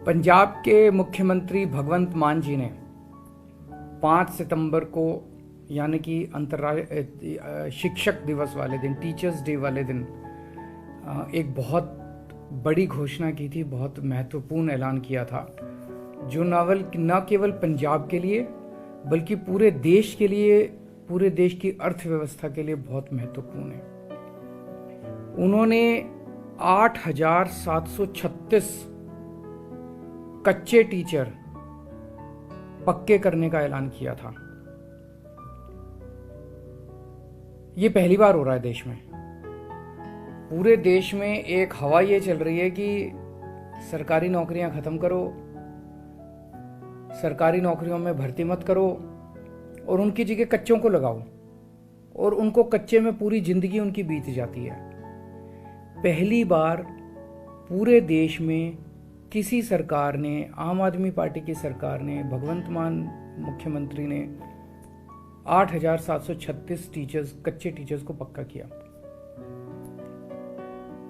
पंजाब के मुख्यमंत्री भगवंत मान जी ने 5 सितंबर को यानी कि अंतर्राष्ट्रीय शिक्षक दिवस वाले दिन, टीचर्स डे वाले दिन एक बहुत बड़ी घोषणा की थी, बहुत महत्वपूर्ण ऐलान किया था, जो न केवल पंजाब के लिए बल्कि पूरे देश के लिए, पूरे देश की अर्थव्यवस्था के लिए बहुत महत्वपूर्ण है। उन्होंने 8,736 कच्चे टीचर पक्के करने का ऐलान किया था। ये पहली बार हो रहा है देश में। पूरे देश में एक हवा ये चल रही है कि सरकारी नौकरियां खत्म करो, सरकारी नौकरियों में भर्ती मत करो और उनकी जगह कच्चों को लगाओ, और उनको कच्चे में पूरी जिंदगी उनकी बीत जाती है। पहली बार पूरे देश में किसी सरकार ने, आम आदमी पार्टी की सरकार ने, भगवंत मान मुख्यमंत्री ने 8,736 टीचर्स, कच्चे टीचर्स को पक्का किया।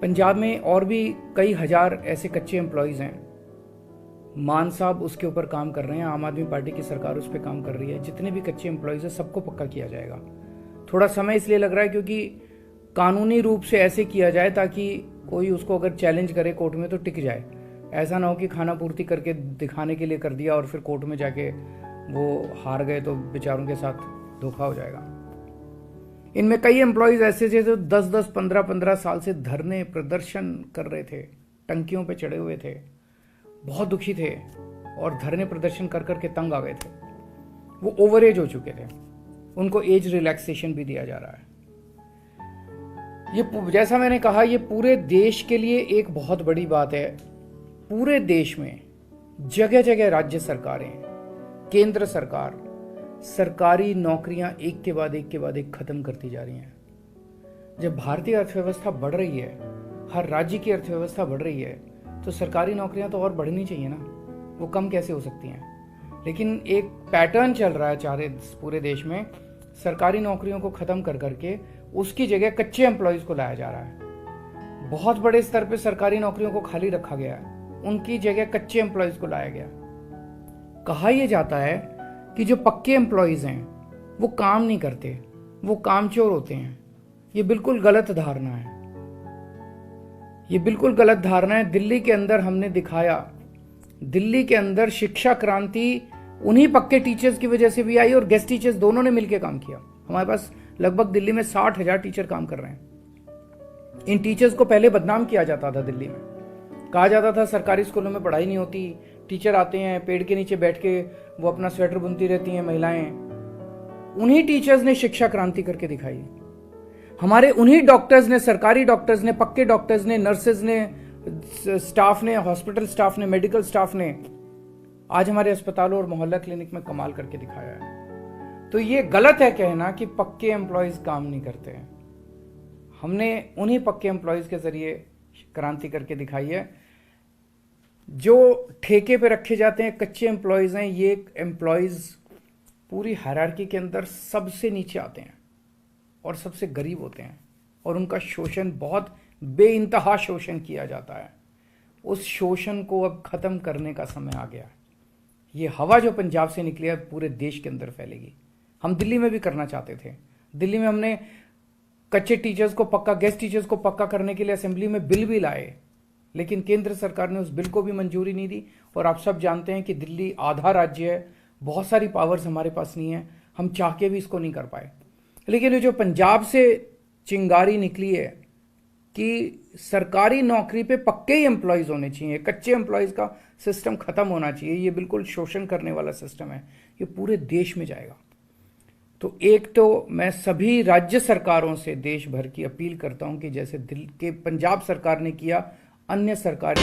पंजाब में और भी कई हजार ऐसे कच्चे एम्प्लॉयज हैं। मान साहब उसके ऊपर काम कर रहे हैं, आम आदमी पार्टी की सरकार उस पर काम कर रही है। जितने भी कच्चे एम्प्लॉयज हैं सबको पक्का किया जाएगा। थोड़ा समय इसलिए लग रहा है क्योंकि कानूनी रूप से ऐसे किया जाए ताकि कोई उसको अगर चैलेंज करे कोर्ट में तो टिक जाए। ऐसा ना हो कि खाना पूर्ति करके दिखाने के लिए कर दिया और फिर कोर्ट में जाके वो हार गए तो बेचारों के साथ धोखा हो जाएगा। इनमें कई एम्प्लॉयज ऐसे थे जो 10-10, 15-15 साल से धरने प्रदर्शन कर रहे थे, टंकियों पे चढ़े हुए थे, बहुत दुखी थे और धरने प्रदर्शन कर करके तंग आ गए थे। वो ओवर एज हो चुके थे, उनको एज रिलैक्सेशन भी दिया जा रहा है। ये जैसा मैंने कहा, ये पूरे देश के लिए एक बहुत बड़ी बात है। पूरे देश में जगह जगह राज्य सरकारें, केंद्र सरकार सरकारी नौकरियां एक के बाद एक खत्म करती जा रही हैं। जब भारतीय अर्थव्यवस्था बढ़ रही है, हर राज्य की अर्थव्यवस्था बढ़ रही है, तो सरकारी नौकरियां तो और बढ़नी चाहिए ना, वो कम कैसे हो सकती हैं। लेकिन एक पैटर्न चल रहा है पूरे देश में, सरकारी नौकरियों को खत्म कर करके उसकी जगह कच्चे एम्प्लॉयज को लाया जा रहा है। बहुत बड़े स्तर पे सरकारी नौकरियों को खाली रखा गया है, उनकी जगह कच्चे एम्प्लॉयज को लाया गया। कहा यह जाता है कि जो पक्के एम्प्लॉयज हैं वो काम नहीं करते, वो कामचोर होते हैं। ये बिल्कुल गलत धारणा है, ये बिल्कुल गलत धारणा है। दिल्ली के अंदर हमने दिखाया, दिल्ली के अंदर शिक्षा क्रांति उन्हीं पक्के टीचर्स की वजह से भी आई और गेस्ट टीचर्स दोनों ने मिलकर काम किया। हमारे पास लगभग दिल्ली में 60,000 टीचर काम कर रहे हैं। इन टीचर्स को पहले बदनाम किया जाता था। दिल्ली में कहा जाता था सरकारी स्कूलों में पढ़ाई नहीं होती, टीचर आते हैं पेड़ के नीचे बैठ के वो अपना स्वेटर बुनती रहती हैं महिलाएं। उन्हीं टीचर्स ने शिक्षा क्रांति करके दिखाई। हमारे उन्हीं डॉक्टर्स ने, सरकारी डॉक्टर्स ने, पक्के डॉक्टर्स ने, नर्सेज ने, स्टाफ ने, हॉस्पिटल स्टाफ ने, मेडिकल स्टाफ ने आज हमारे अस्पतालों और मोहल्ला क्लिनिक में कमाल करके दिखाया है। तो ये गलत है कहना कि पक्के एम्प्लॉयज काम नहीं करते हैं। हमने उन्हीं पक्के एम्प्लॉयज के जरिए क्रांति करके दिखाई है। जो ठेके पे रखे जाते हैं कच्चे एम्प्लॉयज हैं, ये एम्प्लॉयज पूरी हायरार्की के अंदर सबसे नीचे आते हैं और सबसे गरीब होते हैं और उनका शोषण, बहुत बेइंतहा शोषण किया जाता है। उस शोषण को अब खत्म करने का समय आ गया है। ये हवा जो पंजाब से निकली है पूरे देश के अंदर फैलेगी। हम दिल्ली में भी करना चाहते थे। दिल्ली में हमने कच्चे टीचर्स को पक्का, गेस्ट टीचर्स को पक्का करने के लिए असेंबली में बिल भी लाए, लेकिन केंद्र सरकार ने उस बिल को भी मंजूरी नहीं दी। और आप सब जानते हैं कि दिल्ली आधा राज्य है, बहुत सारी पावर्स हमारे पास नहीं है, हम चाह के भी इसको नहीं कर पाए। लेकिन ये जो पंजाब से चिंगारी निकली है कि सरकारी नौकरी पे पक्के ही एम्प्लॉयज होने चाहिए, कच्चे एम्प्लॉयज का सिस्टम खत्म होना चाहिए, ये बिल्कुल शोषण करने वाला सिस्टम है, ये पूरे देश में जाएगा। तो एक तो मैं सभी राज्य सरकारों से देश भर की अपील करता हूं कि जैसे दिल्ली के पंजाब सरकार ने किया, अन्य सरकारी